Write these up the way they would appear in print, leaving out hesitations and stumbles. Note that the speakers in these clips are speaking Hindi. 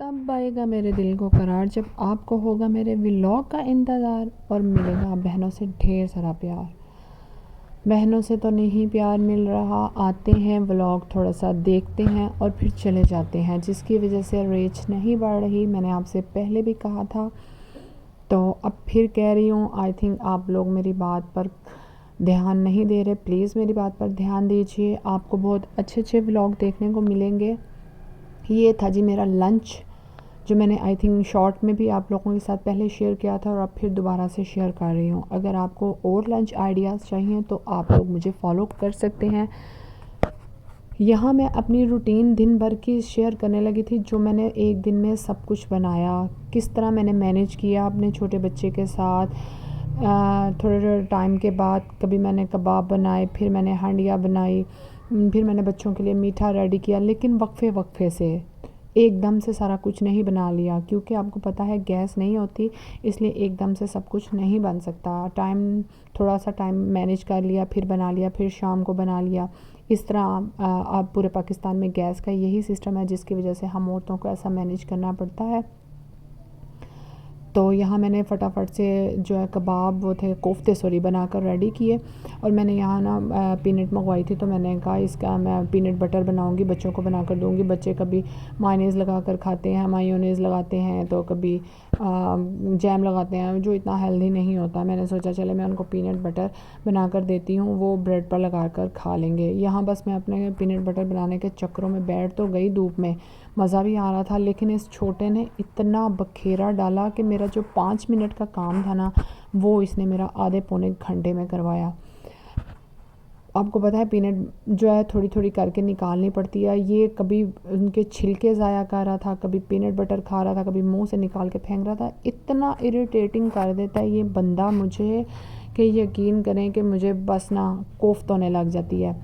तब आएगा मेरे दिल को करार जब आपको होगा मेरे व्लॉग का इंतज़ार और मिलेगा बहनों से ढेर सारा प्यार। बहनों से तो नहीं प्यार मिल रहा, आते हैं व्लॉग थोड़ा सा देखते हैं और फिर चले जाते हैं, जिसकी वजह से रीच नहीं बढ़ रही। मैंने आपसे पहले भी कहा था तो अब फिर कह रही हूँ। आई थिंक आप लोग मेरी बात पर ध्यान नहीं दे रहे। प्लीज़ मेरी बात पर ध्यान दीजिए, आपको बहुत अच्छे अच्छे व्लॉग देखने को मिलेंगे। ये था जी मेरा लंच, जो मैंने आई थिंक शॉर्ट में भी आप लोगों के साथ पहले शेयर किया था और अब फिर दोबारा से शेयर कर रही हूँ। अगर आपको और लंच आइडियाज़ चाहिए तो आप लोग मुझे फॉलो कर सकते हैं। यहाँ मैं अपनी रूटीन दिन भर की शेयर करने लगी थी, जो मैंने एक दिन में सब कुछ बनाया, किस तरह मैंने मैनेज किया अपने छोटे बच्चे के साथ। थोड़े टाइम के बाद कभी मैंने कबाब बनाए, फिर मैंने हांडिया बनाई, फिर मैंने बच्चों के लिए मीठा रेडी किया, लेकिन वक्फे वक्फे से एकदम से सारा कुछ नहीं बना लिया, क्योंकि आपको पता है गैस नहीं होती, इसलिए एकदम से सब कुछ नहीं बन सकता। थोड़ा सा टाइम मैनेज कर लिया, फिर बना लिया, फिर शाम को बना लिया। इस तरह अब पूरे पाकिस्तान में गैस का यही सिस्टम है, जिसकी वजह से हम औरतों को ऐसा मैनेज करना पड़ता है। तो यहाँ मैंने फटाफट से जो है कबाब वो थे कोफ्ते सॉरी बनाकर रेडी किए। और मैंने यहाँ ना पीनट मंगवाई थी, तो मैंने कहा इसका मैं पीनट बटर बनाऊँगी, बच्चों को बनाकर दूँगी। बच्चे कभी मायोनीज़ लगा कर खाते हैं, मायोनीज़ लगाते हैं, तो कभी जैम लगाते हैं, जो इतना हेल्दी नहीं होता। मैंने सोचा चले मैं उनको पीनट बटर बना कर देती हूँ, वो ब्रेड पर लगा कर खा लेंगे। यहाँ बस मैं अपने पीनट बटर बनाने के चक्करों में बैठ तो गई धूप में, मज़ा भी आ रहा था, लेकिन इस छोटे ने इतना बखेरा डाला कि मेरा जो 5 मिनट का काम था ना, वो इसने मेरा आधे पौने घंटे में करवाया। आपको पता है पीनट जो है थोड़ी थोड़ी करके निकालनी पड़ती है। ये कभी उनके छिलके ज़ाया कर रहा था, कभी पीनट बटर खा रहा था, कभी मुंह से निकाल के फेंक रहा था। इतना इरिटेटिंग कर देता है ये बंदा मुझे कि यकीन करें कि मुझे बस ना कोफ्त होने लग जाती है।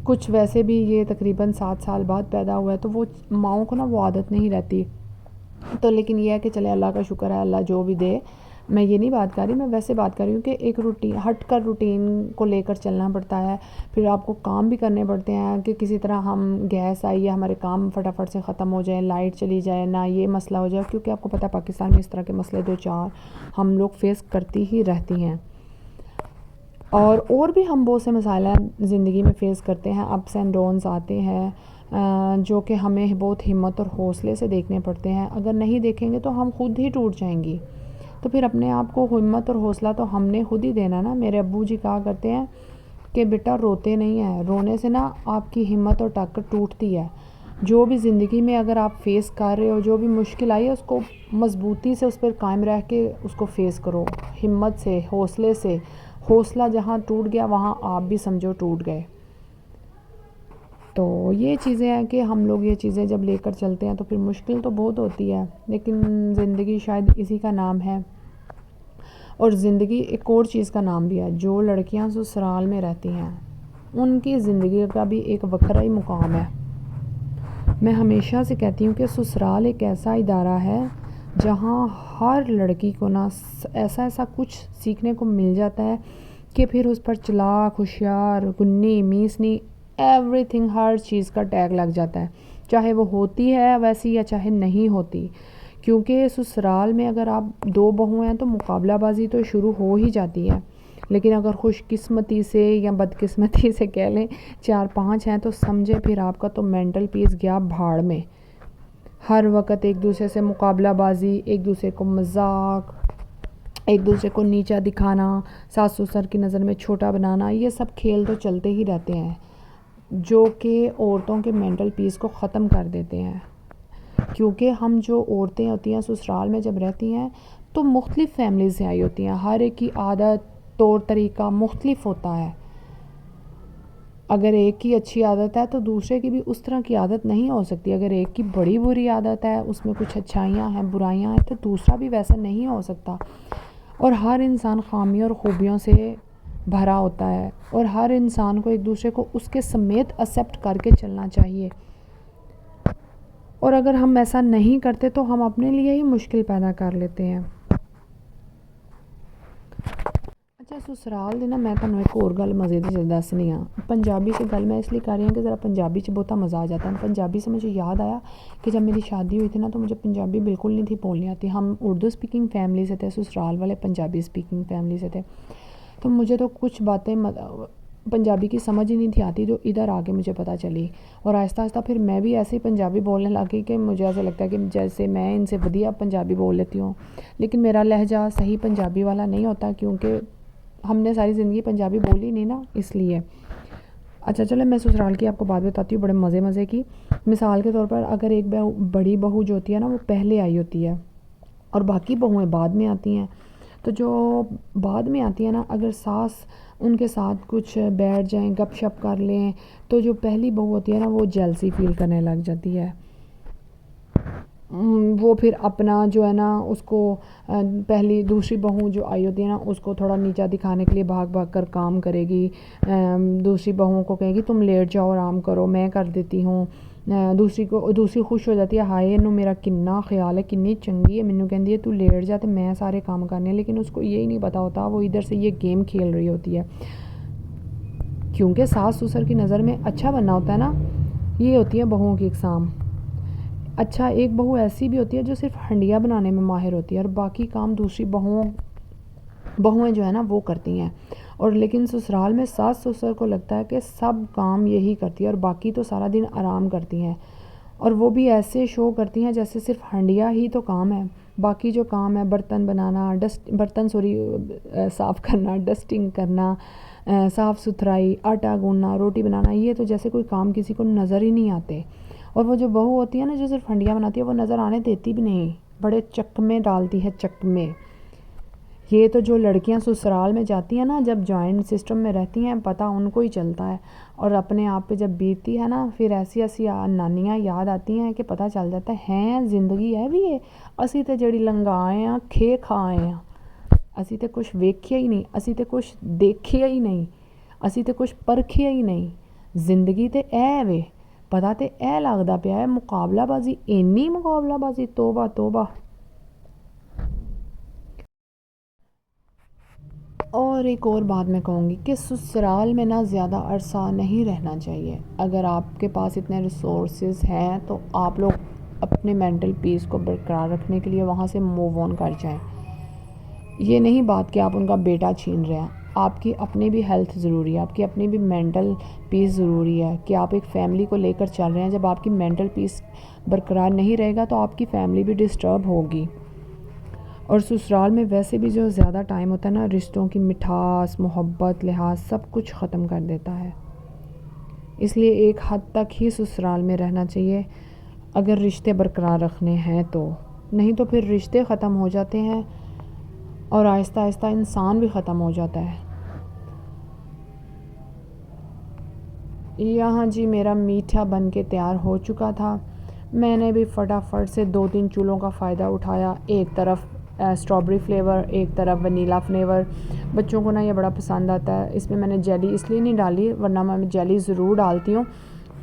कुछ वैसे भी ये तकरीबन 7 साल बाद पैदा हुआ है, तो वो माँओं को ना वो आदत नहीं रहती। तो लेकिन ये है कि चले अल्लाह का शुक्र है, अल्लाह जो भी दे। मैं ये नहीं बात कर रही, मैं वैसे बात कर रही हूँ कि एक रूटीन हट कर रूटीन को लेकर चलना पड़ता है। फिर आपको काम भी करने पड़ते हैं कि किसी तरह हम गैस आई है, हमारे काम फटाफट से ख़त्म हो जाए, लाइट चली जाए ना, ये मसला हो जाए, क्योंकि आपको पता है पाकिस्तान में इस तरह के मसले 2-4 हम लोग फेस करती ही रहती हैं। और भी हम बहुत से मसाइल ज़िंदगी में फ़ेस करते हैं, अप्स एंड डाउन्स आते हैं, जो कि हमें बहुत हिम्मत और हौसले से देखने पड़ते हैं। अगर नहीं देखेंगे तो हम खुद ही टूट जाएंगी। तो फिर अपने आप को हिम्मत और हौसला तो हमने खुद ही देना ना। मेरे अब्बू जी कहा करते हैं कि बेटा रोते नहीं हैं, रोने से ना आपकी हिम्मत और ताकत टूटती है। जो भी ज़िंदगी में अगर आप फेस कर रहे हो, जो भी मुश्किल आई है, उसको मज़बूती से उस पर कायम रह के उसको फेस करो, हिम्मत से, हौसले से। हौसला जहाँ टूट गया वहाँ आप भी समझो टूट गए। तो ये चीज़ें हैं कि हम लोग ये चीज़ें जब लेकर चलते हैं तो फिर मुश्किल तो बहुत होती है, लेकिन ज़िंदगी शायद इसी का नाम है। और ज़िंदगी एक और चीज़ का नाम भी है। जो लड़कियां ससुराल में रहती हैं उनकी ज़िंदगी का भी एक वक्रा ही मुकाम है। मैं हमेशा से कहती हूँ कि ससुराल एक ऐसा इदारा है जहाँ हर लड़की को ना ऐसा ऐसा कुछ सीखने को मिल जाता है कि फिर उस पर चालाक, होशियार, गुन्नी, मीसनी, एवरीथिंग, हर चीज़ का टैग लग जाता है, चाहे वो होती है वैसी या चाहे नहीं होती। क्योंकि ससुराल में अगर आप 2 बहू हैं तो मुकाबलाबाजी तो शुरू हो ही जाती है। लेकिन अगर खुशकिस्मती से या बदकिस्मती से कह लें 4-5 हैं तो समझे फिर आपका तो मेंटल पीस गया भाड़ में। हर वक्त एक दूसरे से मुकाबलाबाजी, एक दूसरे को मजाक, एक दूसरे को नीचा दिखाना, सास ससुर की नज़र में छोटा बनाना, ये सब खेल तो चलते ही रहते हैं, जो कि औरतों के मेंटल पीस को ख़त्म कर देते हैं। क्योंकि हम जो औरतें होती हैं ससुराल में जब रहती हैं तो मुख्तलिफ़ फैमिली से आई होती हैं, हर एक की आदत तौर तरीका मुख्तलिफ होता है। अगर एक की अच्छी आदत है तो दूसरे की भी उस तरह की आदत नहीं हो सकती। अगर एक की बड़ी बुरी आदत है, उसमें कुछ अच्छाइयाँ हैं, बुराइयाँ हैं, तो दूसरा भी वैसा नहीं हो सकता। और हर इंसान ख़ामियों और ख़ूबियों से भरा होता है, और हर इंसान को एक दूसरे को उसके समेत एक्सेप्ट करके चलना चाहिए। और अगर हम ऐसा नहीं करते तो हम अपने लिए ही मुश्किल पैदा कर लेते हैं। अच्छा ससुराल दी ना मैं तुहानूं एक होर गल मज़े दी दस्सनी आं। पंजाबी च गल मैं इसलिए कर रही हूँ कि ज़रा पंजाबी च बहुता मज़ा आ जाता है। पंजाबी से मुझे याद आया कि जब मेरी शादी हुई थी ना तो मुझे पंजाबी बिल्कुल नहीं थी बोलनी आती। हम उर्दू स्पीकिंग फैमिली से थे, ससुराल वाले पंजाबी स्पीकिंग फैमिली से थे। तो मुझे तो कुछ बातें पंजाबी की समझ ही नहीं थी आती, जो इधर आके मुझे पता चली। और आहिस्ता आहिस्ता फिर मैं भी ऐसे ही पंजाबी बोलने लगी कि मुझे ऐसा लगता है कि जैसे मैं इनसे वधिया पंजाबी बोल लेती हूँ। लेकिन मेरा लहजा सही पंजाबी वाला नहीं होता, क्योंकि हमने सारी ज़िंदगी पंजाबी बोली नहीं ना, इसलिए। अच्छा चलो मैं ससुराल की आपको बात बताती हूँ, बड़े मज़े की। मिसाल के तौर पर अगर एक बड़ी बहू जो होती है ना वो पहले आई होती है और बाकी बहुएँ बाद में आती हैं। तो जो बाद में आती है ना, अगर सास उनके साथ कुछ बैठ जाएं, गपशप कर लें, तो जो पहली बहू होती है ना वो जेलसी फील करने लग जाती है। वो फिर अपना जो है ना उसको पहली दूसरी बहू जो आई होती है ना उसको थोड़ा नीचा दिखाने के लिए भाग भाग कर काम करेगी। दूसरी बहुओं को कहेगी तुम लेट जाओ, आराम करो, मैं कर देती हूँ। दूसरी खुश हो जाती है, हाय इनू मेरा किन्ना ख्याल है, किन्नी चंगी है, मैनू कहती है तू लेट जा तो मैं सारे काम करने। लेकिन उसको यही नहीं पता होता वो इधर से ये गेम खेल रही होती है। क्योंकि सास ससुर की नज़र में अच्छा बनना होता है ना, ये होती है बहुओं की इकसाम। अच्छा एक बहू ऐसी भी होती है जो सिर्फ हंडिया बनाने में माहिर होती है और बाकी काम दूसरी बहुएं जो है ना वो करती हैं। और लेकिन ससुराल में सास ससुर को लगता है कि सब काम यही करती है और बाकी तो सारा दिन आराम करती हैं। और वो भी ऐसे शो करती हैं जैसे सिर्फ हंडिया ही तो काम है, बाकी जो काम है बर्तन बनाना, साफ़ करना, डस्टिंग करना, साफ़ सुथराई, आटा गूंदना, रोटी बनाना, ये तो जैसे कोई काम किसी को नज़र ही नहीं आते। और वो जो बहू होती है ना जो सिर्फ हंडिया बनाती है वो नज़र आने देती भी नहीं, बड़े चकमे डालती है, चकमे। ये तो जो लड़कियां ससुराल में जाती हैं ना, जब जॉइंट सिस्टम में रहती हैं, पता उनको ही चलता है। और अपने आप पे जब बीतती है ना फिर ऐसी ऐसी नानियाँ याद आती हैं कि पता चल जाता है ज़िंदगी है भी ये, असी तो जड़ी लंघाए हैं, खे खाए हैं, असी तो कुछ वेखिया ही नहीं, असी तो कुछ देखिया ही नहीं, असी तो कुछ परखिया ही नहीं। जिंदगी तो ऐ वे, पता तो ऐ लगदा पिया है, मुकाबलाबाजी, इन्नी मुकाबलाबाजी, तोबा तोबा। और एक और बात मैं कहूँगी कि ससुराल में ना ज़्यादा अरसा नहीं रहना चाहिए। अगर आपके पास इतने रिसोर्सेज हैं तो आप लोग अपने मेंटल पीस को बरकरार रखने के लिए वहाँ से मूव ऑन कर जाएं। ये नहीं बात कि आप उनका बेटा छीन रहे हैं, आपकी अपनी भी हेल्थ ज़रूरी है, आपकी अपनी भी मेंटल पीस ज़रूरी है कि आप एक फ़ैमिली को लेकर चल रहे हैं। जब आपकी मेंटल पीस बरकरार नहीं रहेगा तो आपकी फ़ैमिली भी डिस्टर्ब होगी। और ससुराल में वैसे भी जो ज़्यादा टाइम होता है ना, रिश्तों की मिठास, मोहब्बत, लिहाज सब कुछ ख़त्म कर देता है। इसलिए एक हद तक ही ससुराल में रहना चाहिए अगर रिश्ते बरकरार रखने हैं तो, नहीं तो फिर रिश्ते ख़त्म हो जाते हैं और आहिस्ता आहिस्ता इंसान भी ख़त्म हो जाता है। यहाँ जी मेरा मीठा बन के तैयार हो चुका था। मैंने भी फटाफट से 2-3 चूल्हों का फ़ायदा उठाया। एक तरफ स्ट्रॉबेरी फ्लेवर, एक तरफ वनीला फ्लेवर। बच्चों को ना ये बड़ा पसंद आता है। इसमें मैंने जेली इसलिए नहीं डाली, वरना मैं जेली ज़रूर डालती हूँ,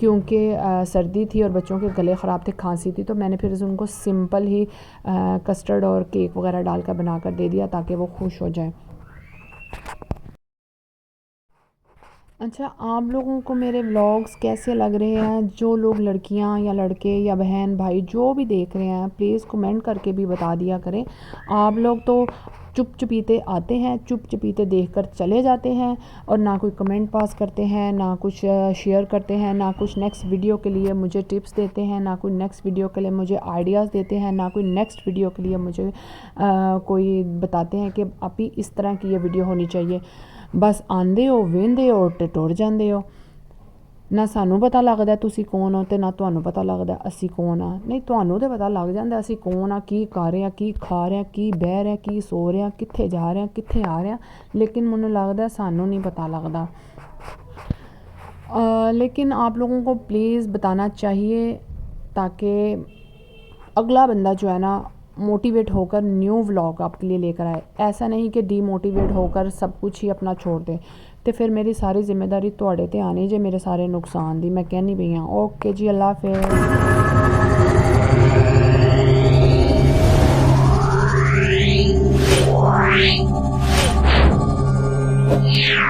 क्योंकि सर्दी थी और बच्चों के गले ख़राब थे, खांसी थी, तो मैंने फिर उनको सिंपल ही कस्टर्ड और केक वगैरह डालकर बना कर दे दिया ताकि वो खुश हो जाए। अच्छा आप लोगों को मेरे व्लॉग्स कैसे लग रहे हैं? जो लोग लड़कियां या लड़के या बहन भाई जो भी देख रहे हैं प्लीज़ कमेंट करके भी बता दिया करें। आप लोग तो चुप चुपीते आते हैं, चुप चुपीते देख कर चले जाते हैं और ना कोई कमेंट पास करते हैं, ना कुछ शेयर करते हैं, ना कुछ नेक्स्ट वीडियो के लिए मुझे टिप्स देते हैं, ना कोई नेक्स्ट वीडियो के लिए मुझे आइडियाज़ देते हैं, ना कोई नेक्स्ट वीडियो के लिए मुझे कोई बताते हैं कि अभी इस तरह की ये वीडियो होनी चाहिए। बस आंदे हो, वेंदे हो ते टुर जांदे हो। ना सानू पता लगदा तुसी कौन हो ते ना तुहानू पता लगदा असी कौन आ। नहीं तुहानू तो पता लग जांदा असी कौन आ, की कर रहे हैं, की खा रहे हैं, की बह रहे हैं, की सो रहे हैं, कित्थे जा रहे हैं, कित्थे आ रहे हैं, लेकिन मैनू लगदा सानू नहीं पता लगदा। लेकिन आप लोगों को प्लीज़ बताना चाहिए ताकि अगला बंदा जो है ना मोटिवेट होकर न्यू व्लॉग आपके लिए लेकर आए। ऐसा नहीं कि डीमोटिवेट होकर सब कुछ ही अपना छोड़ दे, तो फिर मेरी सारी जिम्मेदारी तुहाड़े ते आनी जे मेरे सारे नुकसान दी। मैं कहनी पई हाँ। ओके जी, अल्लाह हाफिज़। है।